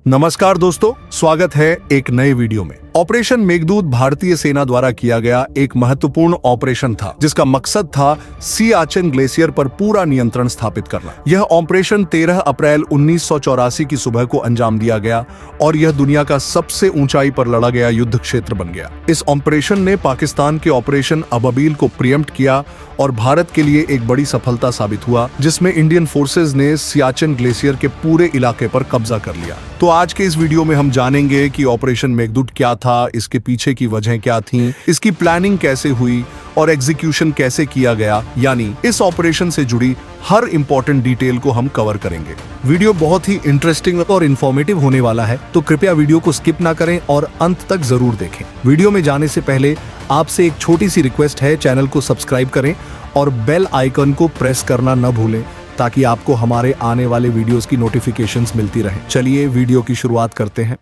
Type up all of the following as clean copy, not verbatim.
नमस्कार दोस्तों, स्वागत है एक नए वीडियो में। ऑपरेशन मेघदूत भारतीय सेना द्वारा किया गया एक महत्वपूर्ण ऑपरेशन था जिसका मकसद था सियाचिन ग्लेशियर पर पूरा नियंत्रण स्थापित करना। यह ऑपरेशन 13 अप्रैल 1984 की सुबह को अंजाम दिया गया और यह दुनिया का सबसे ऊंचाई पर लड़ा गया युद्ध क्षेत्र बन गया। इस ऑपरेशन ने पाकिस्तान के ऑपरेशन अबाबिल को प्रीएम्प्ट किया और भारत के लिए एक बड़ी सफलता साबित हुआ, जिसमें इंडियन फोर्सेज ने सियाचिन ग्लेशियर के पूरे इलाके पर कब्जा कर लिया। तो आज के इस वीडियो में हम जानेंगे कि ऑपरेशन मेघदूत क्या था, इसके पीछे की वजह क्या थी, इसकी प्लानिंग कैसे हुई और एग्जीक्यूशन कैसे किया गया, यानी इस ऑपरेशन से जुड़ी हर इंपॉर्टेंट डिटेल को हम कवर करेंगे। वीडियो बहुत ही इंटरेस्टिंग और इंफॉर्मेटिव होने वाला है, तो कृपया वीडियो को स्किप ना करें और अंत तक जरूर देखें। वीडियो में जाने से पहले आपसे एक छोटी सी रिक्वेस्ट है, चैनल को सब्सक्राइब करें और बेल आइकन को प्रेस करना न भूलें ताकि आपको हमारे आने वाले वीडियोस की नोटिफिकेशंस मिलती रहे। चलिए वीडियो की शुरुआत करते हैं।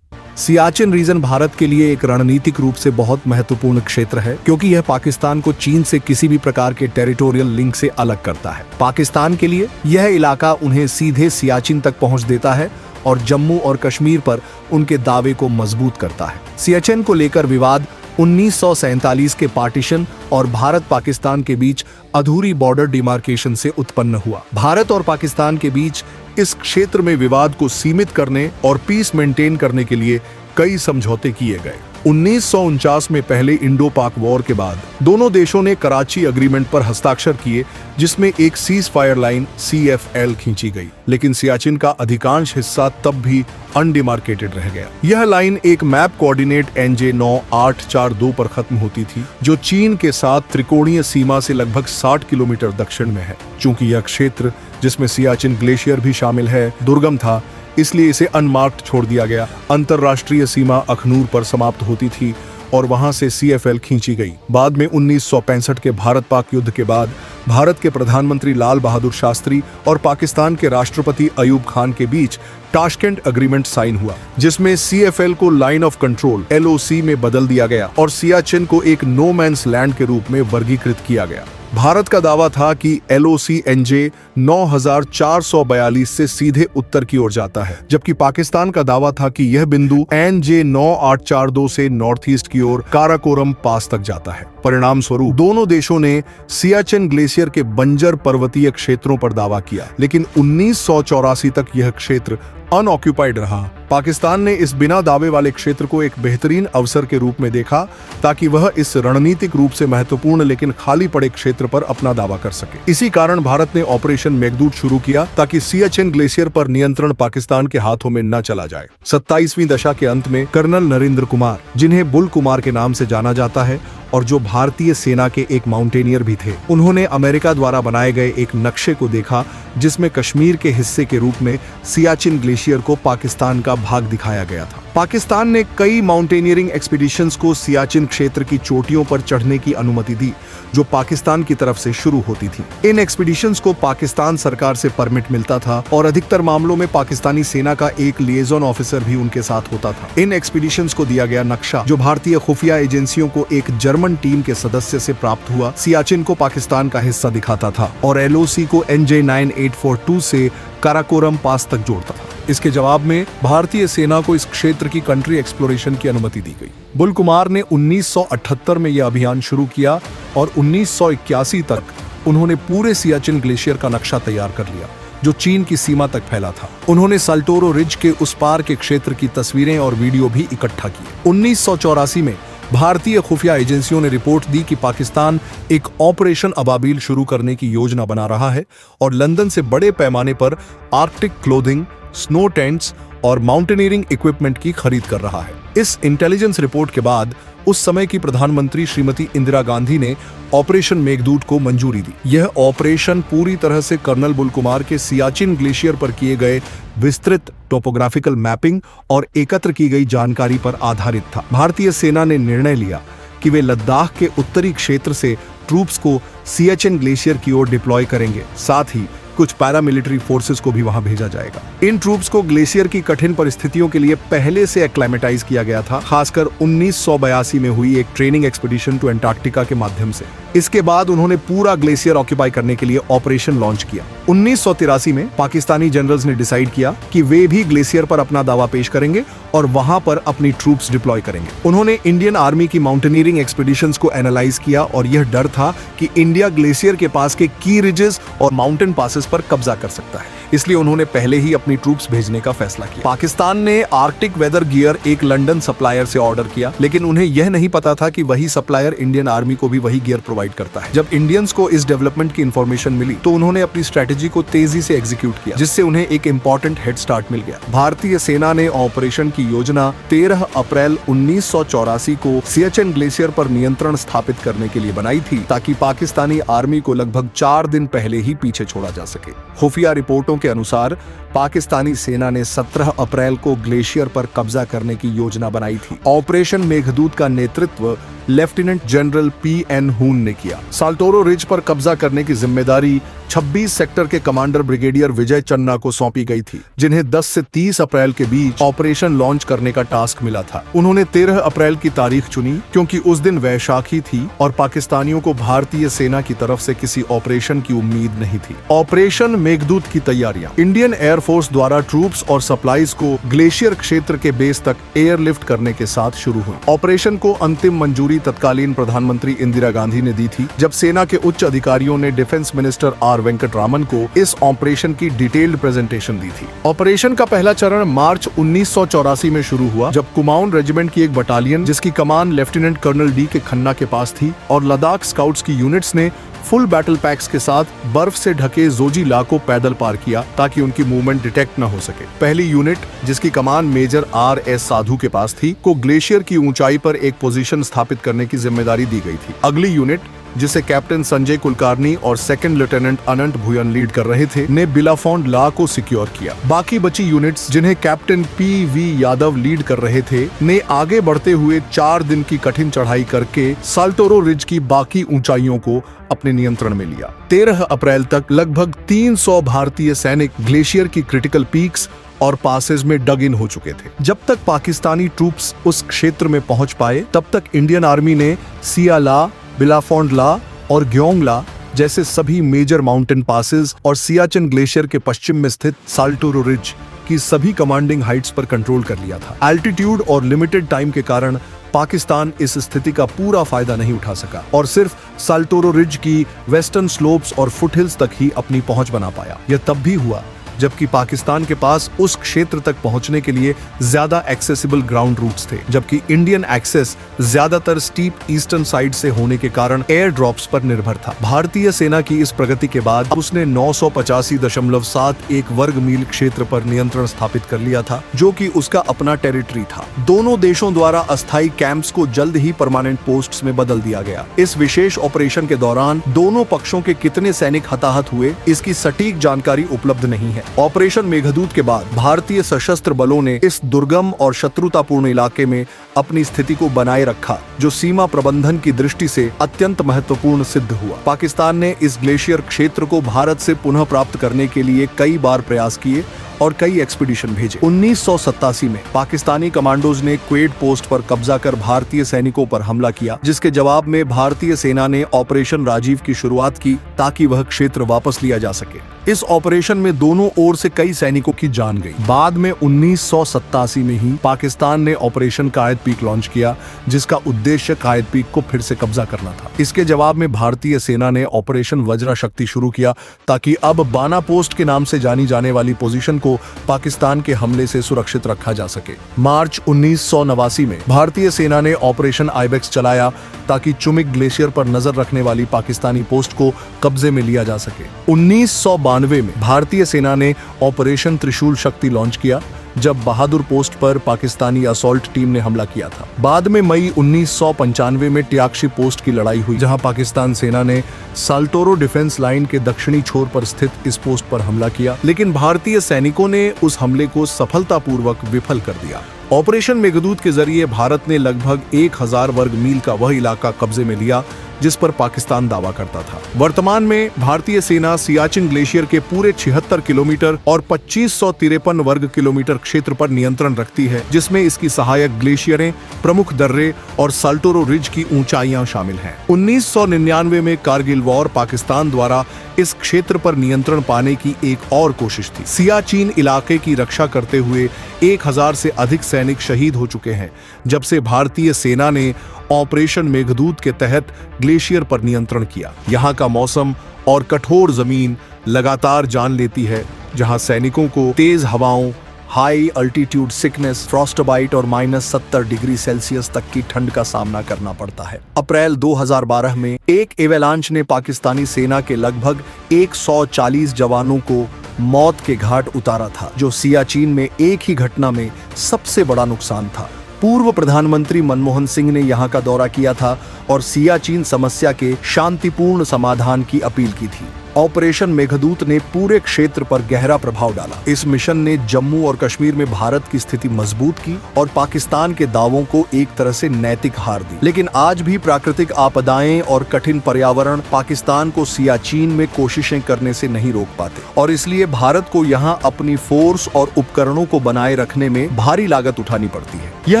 सियाचिन रीजन भारत के लिए एक रणनीतिक रूप से बहुत महत्वपूर्ण क्षेत्र है, क्योंकि यह पाकिस्तान को चीन से किसी भी प्रकार के टेरिटोरियल लिंक से अलग करता है। पाकिस्तान के लिए यह इलाका उन्हें सीधे सियाचिन तक पहुंच देता है और जम्मू और कश्मीर पर उनके दावे को मजबूत करता है। सियाचिन को लेकर विवाद 1947 के पार्टीशन और भारत पाकिस्तान के बीच अधूरी बॉर्डर डिमार्केशन से उत्पन्न हुआ। भारत और पाकिस्तान के बीच इस क्षेत्र में विवाद को सीमित करने और पीस मेंटेन करने के लिए कई समझौते किए गए। 1949 में पहले इंडो पाक वॉर के बाद दोनों देशों ने कराची एग्रीमेंट पर हस्ताक्षर किए, जिसमें एक सीज फायर लाइन CFL खींची गई, लेकिन सियाचिन का अधिकांश हिस्सा तब भी अनडिमार्केटेड रह गया। यह लाइन एक मैप कोऑर्डिनेट NJ 9842 पर खत्म होती थी, जो चीन के साथ त्रिकोणीय सीमा से लगभग 60 किलोमीटर दक्षिण में है। चूंकि यह क्षेत्र, जिसमें सियाचिन ग्लेशियर भी शामिल है, दुर्गम था, इसलिए इसे अनमार्क्ड छोड़ दिया गया। अंतरराष्ट्रीय सीमा अखनूर पर समाप्त होती थी और वहां से CFL खींची गई। बाद में 1965 के भारत पाक युद्ध के बाद भारत के प्रधानमंत्री लाल बहादुर शास्त्री और पाकिस्तान के राष्ट्रपति अयूब खान के बीच ताशकेंट एग्रीमेंट साइन हुआ, जिसमें CFL को लाइन ऑफ कंट्रोल LOC में बदल दिया गया और सियाचिन को एक नो मैंस लैंड के रूप में वर्गीकृत किया गया। भारत का दावा था कि LOC NJ 9442 से सीधे उत्तर की ओर जाता है, जबकि पाकिस्तान का दावा था कि यह बिंदु NJ 9842 से नॉर्थ ईस्ट की ओर काराकोरम पास तक जाता है। परिणाम स्वरूप दोनों देशों ने सियाचिन ग्लेशियर के बंजर पर्वतीय क्षेत्रों पर दावा किया, लेकिन 1984 तक यह क्षेत्र अनऑक्यूपाइड रहा। पाकिस्तान ने इस बिना दावे वाले क्षेत्र को एक बेहतरीन अवसर के रूप में देखा ताकि वह इस रणनीतिक रूप से महत्वपूर्ण लेकिन खाली पड़े क्षेत्र पर अपना दावा कर सके। इसी कारण भारत ने ऑपरेशन मेघदूत शुरू किया ताकि सियाचिन ग्लेशियर पर नियंत्रण पाकिस्तान के हाथों में न चला जाए। 27वीं दशक के अंत में कर्नल नरेंद्र कुमार, जिन्हें बुल कुमार के नाम से जाना जाता है और जो भारतीय सेना के एक माउंटेनियर भी थे, उन्होंने अमेरिका द्वारा बनाए गए एक नक्शे को देखा जिसमें कश्मीर के हिस्से के रूप में सियाचिन ग्लेशियर को पाकिस्तान का भाग दिखाया गया था। पाकिस्तान ने कई माउंटेनियरिंग एक्सपीडिशंस को सियाचिन क्षेत्र की चोटियों पर चढ़ने की अनुमति दी, जो पाकिस्तान की तरफ से शुरू होती थी। इन एक्सपीडिशंस को पाकिस्तान सरकार से परमिट मिलता था और अधिकतर मामलों में पाकिस्तानी सेना का एक लिएजन ऑफिसर भी उनके साथ होता था। इन एक्सपीडिशंस को दिया गया नक्शा, जो भारतीय खुफिया एजेंसियों को एक जर्मन टीम के सदस्य से प्राप्त हुआ, सियाचिन को पाकिस्तान का हिस्सा दिखाता था और LOC को NJ 9842 से काराकोरम पास तक जोड़ता था। इसके जवाब में भारतीय सेना को इस क्षेत्र की कंट्री एक्सप्लोरेशन की अनुमति दी गई। बुल कुमार ने 1978 में यह अभियान शुरू किया और 1981 तक उन्होंने पूरे सियाचिन ग्लेशियर का नक्शा तैयार कर लिया, जो चीन की सीमा तक फैला था। उन्होंने साल्टोरो रिज के उस पार के क्षेत्र की तस्वीरें और वीडियो भी इकट्ठा किए। 1984 में भारतीय खुफिया एजेंसियों ने रिपोर्ट दी कि पाकिस्तान एक ऑपरेशन अबाबिल शुरू करने की योजना बना रहा है और लंदन से बड़े पैमाने पर आर्कटिक क्लोथिंग, स्नो टेंट्स और माउंटेनियरिंग इक्विपमेंट की खरीद कर रहा है। इस इंटेलिजेंस रिपोर्ट के बाद उस समय की प्रधानमंत्री श्रीमती इंदिरा गांधी ने ऑपरेशन मेघदूत को मंजूरी दी। यह ऑपरेशन पूरी तरह से कर्नल बुल कुमार के सियाचिन ग्लेशियर पर किए गए विस्तृत टोपोग्राफिकल मैपिंग और एकत्र की गई जानकारी पर आधारित था। भारतीय सेना ने निर्णय लिया कि वे लद्दाख के उत्तरी क्षेत्र से ट्रूप्स को सियाचिन ग्लेशियर की ओर डिप्लॉय करेंगे, साथ ही कुछ पैरामिलिट्री फोर्सेस को भी वहां भेजा जाएगा। इन ट्रूप्स को ग्लेशियर की कठिन परिस्थितियों के लिए पहले से एक्लामेटाइज किया गया था, खासकर 1982 में हुई एक ट्रेनिंग एक्सपीडिशन टू एंटार्क्टिका के माध्यम से। इसके बाद उन्होंने पूरा ग्लेशियर ऑक्यूपाई करने के लिए ऑपरेशन लॉन्च किया। 1983 में पाकिस्तानी जनरल्स ने डिसाइड किया कि वे भी ग्लेशियर पर अपना दावा पेश करेंगे और वहां पर अपनी ट्रूप्स डिप्लॉय करेंगे। उन्होंने इंडियन आर्मी की माउंटेनियरिंग एक्सपीडिशंस को एनालाइज किया और यह डर था कि इंडिया ग्लेशियर के पास के की रिजेस और माउंटेन पासेस पर कब्जा कर सकता है, इसलिए उन्होंने पहले ही अपनी ट्रूप्स भेजने का फैसला किया। पाकिस्तान ने आर्कटिक वेदर गियर एक लंदन सप्लायर से ऑर्डर किया, लेकिन उन्हें यह नहीं पता था कि वही सप्लायर इंडियन आर्मी को भी वही गियर प्रोवाइड करता है। जब इंडियंस को इस डेवलपमेंट की इंफॉर्मेशन मिली तो उन्होंने अपनी स्ट्रेटेजी को तेजी से एग्जीक्यूट किया, जिससे उन्हें एक इंपॉर्टेंट हेड स्टार्ट मिल गया। भारतीय सेना ने ऑपरेशन की योजना 13 अप्रैल 1984 को सियाचिन ग्लेशियर पर नियंत्रण स्थापित करने के लिए बनाई थी, ताकि पाकिस्तानी आर्मी को लगभग 4 दिन पहले ही पीछे छोड़ा जा सके। खुफिया रिपोर्टों के अनुसार पाकिस्तानी सेना ने 17 अप्रैल को ग्लेशियर पर कब्जा करने की योजना बनाई थी। ऑपरेशन मेघदूत का नेतृत्व लेफ्टिनेंट जनरल पी.एन. हून ने किया। साल्टोरो रिज पर कब्जा करने की जिम्मेदारी 26 सेक्टर के कमांडर ब्रिगेडियर विजय चन्ना को सौंपी गई थी, जिन्हें 10 से 30 अप्रैल के बीच ऑपरेशन लॉन्च करने का टास्क मिला था। उन्होंने 13 अप्रैल की तारीख चुनी क्योंकि उस दिन वैशाखी थी और पाकिस्तानियों को भारतीय सेना की तरफ से किसी ऑपरेशन की उम्मीद नहीं थी। ऑपरेशन मेघदूत की तैयारियां। इंडियन एयरफोर्स द्वारा ट्रूप्स और सप्लाईज को ग्लेशियर क्षेत्र के बेस तक एयरलिफ्ट करने के साथ शुरू हुई। ऑपरेशन को अंतिम मंजूरी तत्कालीन प्रधानमंत्री इंदिरा गांधी ने दी थी, जब सेना के उच्च अधिकारियों ने डिफेंस मिनिस्टर आर वेंकटरामन को इस ऑपरेशन की डिटेल्ड प्रेजेंटेशन दी थी। ऑपरेशन का पहला चरण मार्च 1984 में शुरू हुआ, जब कुमाऊन रेजिमेंट की एक बटालियन, जिसकी कमान लेफ्टिनेंट कर्नल डी के खन्ना के पास थी, और लद्दाख स्काउट्स की यूनिट्स ने फुल बैटल पैक्स के साथ बर्फ से ढके जोजिला को पैदल पार किया ताकि उनकी मूवमेंट डिटेक्ट न हो सके। पहली यूनिट, जिसकी कमान मेजर आर.एस. साधु के पास थी, को ग्लेशियर की ऊंचाई पर एक पोजीशन स्थापित करने की जिम्मेदारी दी गई थी। अगली यूनिट, जिसे कैप्टन संजय कुलकर्णी और सेकंड लेफ्टिनेंट अनंत भुयन लीड कर रहे थे, ने बिलाफोंड ला को सिक्योर किया। बाकी बची यूनिट्स, जिन्हें कैप्टन पी.वी. यादव लीड कर रहे थे, ने आगे बढ़ते हुए 4 दिन की कठिन चढ़ाई करके साल्टोरो रिज की बाकी ऊंचाइयों को अपने नियंत्रण में लिया। 13 अप्रैल तक लगभग 300 भारतीय सैनिक ग्लेशियर की क्रिटिकल पीक्स और पासेज में डग इन हो चुके थे। जब तक पाकिस्तानी ट्रूप्स उस क्षेत्र में पहुंच पाए, तब तक इंडियन आर्मी ने सियाला, बिलाफोंड ला और ग्योंगला जैसे सभी मेजर माउंटेन पासेस और सियाचिन ग्लेशियर के पश्चिम में स्थित साल्टोरो रिज की सभी कमांडिंग हाइट्स पर कंट्रोल कर लिया था। एल्टीट्यूड और लिमिटेड टाइम के कारण पाकिस्तान इस स्थिति का पूरा फायदा नहीं उठा सका और सिर्फ साल्टोरो रिज की वेस्टर्न स्लोप्स और फुटहिल्स तक ही अपनी पहुंच बना पाया। यह तब भी हुआ जबकि पाकिस्तान के पास उस क्षेत्र तक पहुंचने के लिए ज्यादा एक्सेसिबल ग्राउंड रूट्स थे, जबकि इंडियन एक्सेस ज्यादातर स्टीप ईस्टर्न साइड से होने के कारण एयर ड्रॉप्स पर निर्भर था। भारतीय सेना की इस प्रगति के बाद उसने 985.71 वर्ग मील क्षेत्र पर नियंत्रण स्थापित कर लिया था, जो कि उसका अपना टेरिटरी था। दोनों देशों द्वारा अस्थायी कैंप्स को जल्द ही परमानेंट पोस्ट्स में बदल दिया गया। इस विशेष ऑपरेशन के दौरान दोनों पक्षों के कितने सैनिक हताहत हुए, इसकी सटीक जानकारी उपलब्ध नहीं है। ऑपरेशन मेघदूत के बाद भारतीय सशस्त्र बलों ने इस दुर्गम और शत्रुतापूर्ण इलाके में अपनी स्थिति को बनाए रखा, जो सीमा प्रबंधन की दृष्टि से अत्यंत महत्वपूर्ण सिद्ध हुआ। पाकिस्तान ने इस ग्लेशियर क्षेत्र को भारत से पुनः प्राप्त करने के लिए कई बार प्रयास किए और कई एक्सपीडिशन भेजे। 1987 में पाकिस्तानी कमांडोज ने क्वेड पोस्ट पर कब्जा कर भारतीय सैनिकों पर हमला किया, जिसके जवाब में भारतीय सेना ने ऑपरेशन राजीव की शुरुआत की ताकि वह क्षेत्र वापस लिया जा सके। इस ऑपरेशन में दोनों ओर से कई सैनिकों की जान गई। बाद में 1987 में ही पाकिस्तान ने ऑपरेशन कायद पीक लॉन्च किया, जिसका उद्देश्य कायद पीक को फिर से कब्जा करना था। इसके जवाब में भारतीय सेना ने ऑपरेशन वज्रा शक्ति शुरू किया ताकि अब बाना पोस्ट के नाम से जानी जाने वाली पोजीशन को पाकिस्तान के हमले से सुरक्षित रखा जा सके। मार्च 1989 में भारतीय सेना ने ऑपरेशन आइबेक्स चलाया ताकि चुमिक ग्लेशियर पर नजर रखने वाली पाकिस्तानी पोस्ट को कब्जे में लिया जा सके। 1992 में भारतीय सेना ने ऑपरेशन त्रिशूल शक्ति लॉन्च किया, जब बहादुर पोस्ट पर पाकिस्तानी असॉल्ट टीम ने हमला किया था। बाद में मई 1995 में ट्याक्शी पोस्ट की लड़ाई हुई, जहां पाकिस्तान सेना ने साल्टोरो डिफेंस लाइन के दक्षिणी छोर पर स्थित इस पोस्ट पर हमला किया, लेकिन भारतीय सैनिकों ने उस हमले को सफलतापूर्वक विफल कर दिया। ऑपरेशन मेघदूत के जरिए भारत ने लगभग 1000 वर्ग मील का वह इलाका कब्जे में लिया जिस पर पाकिस्तान दावा करता था। वर्तमान में भारतीय सेना सियाचिन ग्लेशियर के पूरे 76 किलोमीटर और 2553 वर्ग किलोमीटर क्षेत्र पर नियंत्रण रखती है, जिसमें इसकी सहायक ग्लेशियरें, प्रमुख दर्रे और साल्टोरो रिज की ऊंचाइयां शामिल हैं। 1999 में कारगिल वॉर पाकिस्तान द्वारा इस क्षेत्र पर नियंत्रण पाने की एक और कोशिश थी। सियाचिन इलाके की रक्षा करते हुए 1000 से अधिक सैनिक शहीद हो चुके हैं जब से भारतीय सेना ने ऑपरेशन मेघदूत के तहत ग्लेशियर पर नियंत्रण किया। यहाँ का मौसम और कठोर जमीन लगातार जान लेती है, जहाँ सैनिकों को तेज हवाओं, हाई अल्टीट्यूड सिकनेस, फ्रॉस्टबाइट और -70 डिग्री सेल्सियस तक की ठंड का सामना करना पड़ता है। अप्रैल 2012 में एक एवेलांच ने पाकिस्तानी सेना के लगभग 140 जवानों को मौत के घाट उतारा था, जो सियाचिन में एक ही घटना में सबसे बड़ा नुकसान था। पूर्व प्रधानमंत्री मनमोहन सिंह ने यहाँ का दौरा किया था और सियाचिन समस्या के शांतिपूर्ण समाधान की अपील की थी। ऑपरेशन मेघदूत ने पूरे क्षेत्र पर गहरा प्रभाव डाला। इस मिशन ने जम्मू और कश्मीर में भारत की स्थिति मजबूत की और पाकिस्तान के दावों को एक तरह से नैतिक हार दी। लेकिन आज भी प्राकृतिक आपदाएं और कठिन पर्यावरण पाकिस्तान को सियाचिन में कोशिशें करने से नहीं रोक पाते, और इसलिए भारत को यहाँ अपनी फोर्स और उपकरणों को बनाए रखने में भारी लागत उठानी पड़ती है। यह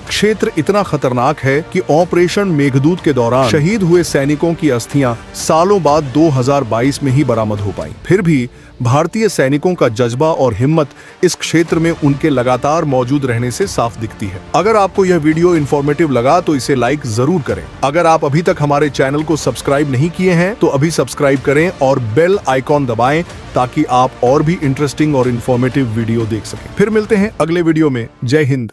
क्षेत्र इतना खतरनाक है कि ऑपरेशन मेघदूत के दौरान शहीद हुए सैनिकों की अस्थियां सालों बाद 2022 में ही बरामद हो पाई। फिर भी भारतीय सैनिकों का जज्बा और हिम्मत इस क्षेत्र में उनके लगातार मौजूद रहने से साफ दिखती है। अगर आपको यह वीडियो इंफॉर्मेटिव लगा तो इसे लाइक जरूर करें। अगर आप अभी तक हमारे चैनल को सब्सक्राइब नहीं किए हैं तो अभी सब्सक्राइब करें और बेल आइकॉन दबाएं ताकि आप और भी इंटरेस्टिंग और इंफॉर्मेटिव वीडियो देख सकें। फिर मिलते हैं अगले वीडियो में। जय हिंद।